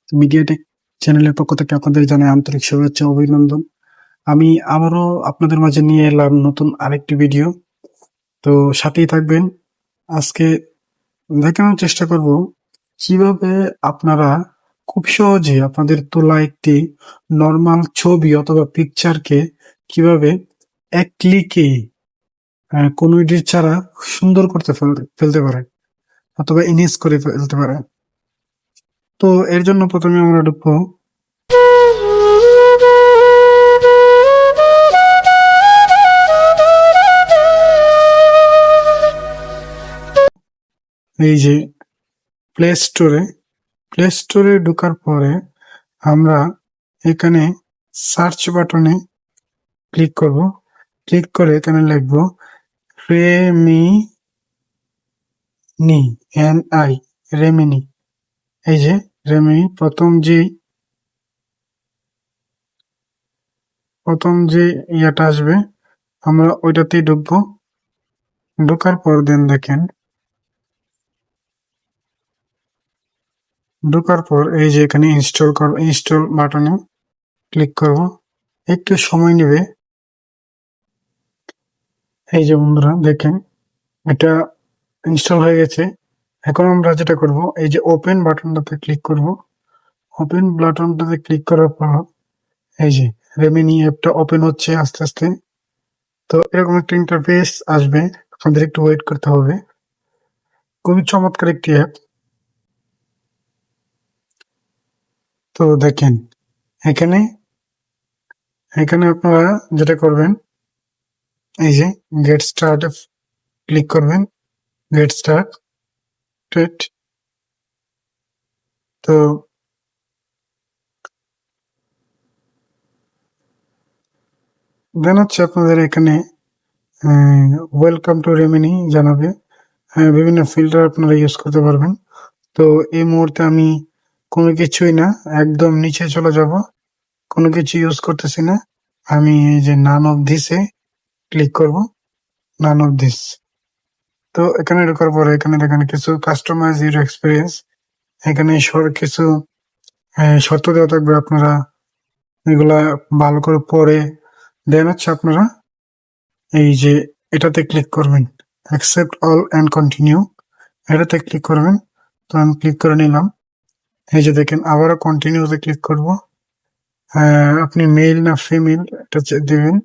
MediaTek চ্যানেলের পক্ষ থেকে আপনাদের জানাই আন্তরিক শুভেচ্ছা ও অভিনন্দন। আমি আবারও আপনাদের মাঝে নিয়ে এলাম নতুন আরেকটি ভিডিও। তো সাথেই থাকবেন। আজকে দেখানোর চেষ্টা করব কিভাবে আপনারা খুব সহজে আপনাদের তোলা একটি নরমাল ছবি অথবা পিকচারকে কিভাবে এক ক্লিকেই কোনো এডিট ছাড়া সুন্দর করতে ফেলতে পারেন অথবা ইনহ্যান্স করে ফেলতে পারেন। তো এর জন্য প্রথমে আমরা ঢুকবো এই যে প্লে স্টোরে ঢোকার পরে আমরা এখানে সার্চ বাটনে ক্লিক করব। ক্লিক করে এখানে লিখবো রেমিনি, রেমিনি। এই যে রেমিনি প্রথম যে ইয়াটা আসবে আমরা ওইটাতেই ঢুকবো। ঢোকার পর দেন দেখেন, ঢোকার পর এই যে এখানে ইনস্টল বাটনে ক্লিক করব। একটু সময় নেবে। এই যে বন্ধুরা দেখেন এটা ইনস্টল হয়ে গেছে। এখন আমরা যেটা করব এই যে ওপেন বাটনটাতে ক্লিক করব। ওপেন বাটনটাতে ক্লিক করার পর এই যে রেমিনি অ্যাপটা ওপেন হচ্ছে আস্তে আস্তে। তো এরকম একটা ইন্টারফেস আসবে, আপনাদের একটু ওয়েট করতে হবে। খুবই চমৎকার একটি অ্যাপ। তো দেখেন এখানে এখানে আপনারা যেটা করবেন এই যে গেট স্টার্ট ক্লিক করবেন। Get started. তো দেন হচ্ছে আপনাদের এখানে ওয়েলকাম টু রেমিনি জানাবে। বিভিন্ন ফিল্টার আপনারা ইউজ করতে পারবেন। তো এই মুহূর্তে আমি কোনো কিছুই না, একদম নিচে চলে যাব। কোনো কিছু ইউজ করতেছি না। আমি এই যে নান অফ দিসে ক্লিক করব। None of this. তো এখানে ঢোকার পরে এখানে দেখেন কিছু কাস্টমাইজ ইউর এক্সপিরিয়েন্স। এখানে কিছু শর্ত দেওয়া থাকবে, আপনারা এগুলা ভালো করে পড়ে দেন হচ্ছে আপনারা এই যে এটাতে ক্লিক করবেন, অ্যাকসেপ্ট অল অ্যান্ড কন্টিনিউ। এটাতে ক্লিক করবেন। তো আমি ক্লিক করে নিলাম। এই যে দেখেন আবারও কন্টিনিউতে ক্লিক করব। আপনি মেল না ফিমেল এটা দিবেন।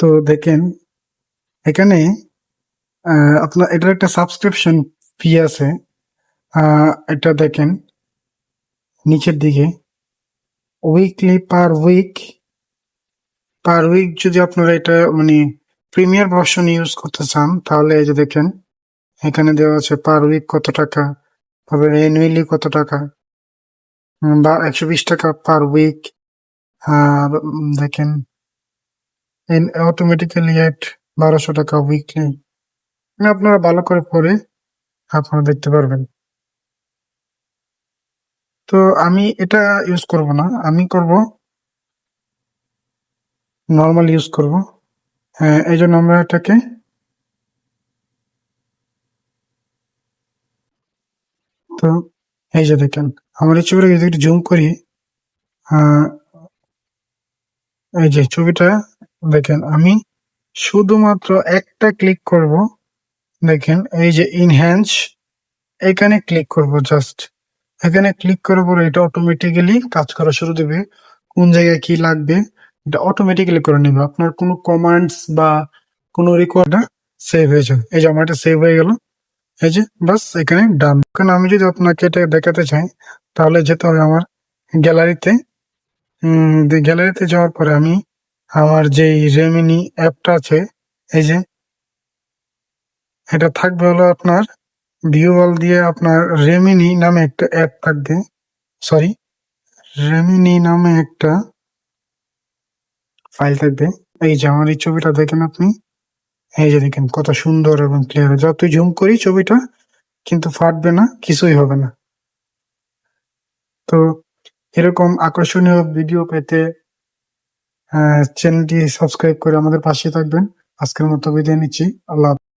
তো দেখেন এখানে আপনার এটার একটা সাবস্ক্রিপশন ফি আছে। এটা দেখেন নিচের দিকে উইকলি পার উইক যদি আপনারা এটা মানে প্রিমিয়ার ভার্সন ইউজ করতে চান তাহলে এই যে দেখেন এখানে দেওয়া আছে পার উইক কত টাকা, তারপরে অ্যানুয়ালি কত টাকা, বা 120 টাকা পার উইক। আর দেখেন অটোমেটিক্যালি এট 1200 টাকা উইকলি। আপনারা ভালো করে পড়ে আপনারা দেখতে পারবেন। তো আমি এটা ইউজ করব না, আমি করব নর্মাল ইউজ করব। এই জন্য আমরা এটাকে তো এই যে দেখেন আমার এই ছবিটা যদি একটু জুম করি, এই যে ছবিটা দেখেন আমি শুধুমাত্র একটা ক্লিক করব। দেখেন এই যে ইনহ্যান্স, এখানে ক্লিক করব জাস্ট। এখানে ক্লিক করার পরে এটা অটোমেটিক্যালি কাজ করা শুরু দেবে। কোন জায়গায় কি লাগবে এটা অটোমেটিক্যালি করে নেবে। আপনার কোনো কমান্ডস বা কোনো রেকর্ড সেভ হয়ে যাবে। এই যে আমার এটা সেভ হয়ে গেল। এই যে বাস এখানে ডান। কারণ আমি যদি আপনাকে এটা দেখাতে চাই তাহলে যেতে হবে আমার গ্যালারিতে। গ্যালারিতে যাওয়ার পরে আমি আমার যে রেমিনি অ্যাপটা আছে এই যে এটা থাকবে হলো আপনার ভিউ অল দিয়ে আপনার রেমিনি নামে একটা অ্যাপ থাকবে। সরি, রেমিনি নামে একটা ফাইল থাকবে। এই যে আমার এই ছবিটা দেখেন আপনি, এই যে দেখেন কত সুন্দর এবং ক্লিয়ার। যতই জুম করি ছবিটা কিন্তু ফাটবে না, কিছুই হবে না। তো এরকম আকর্ষণীয় ভিডিও পেতে চ্যানেলটি সাবস্ক্রাইব করে আমাদের পাশে থাকবেন। আজকের মতো বিদায় নিচ্ছি। আল্লাহ হাফেজ।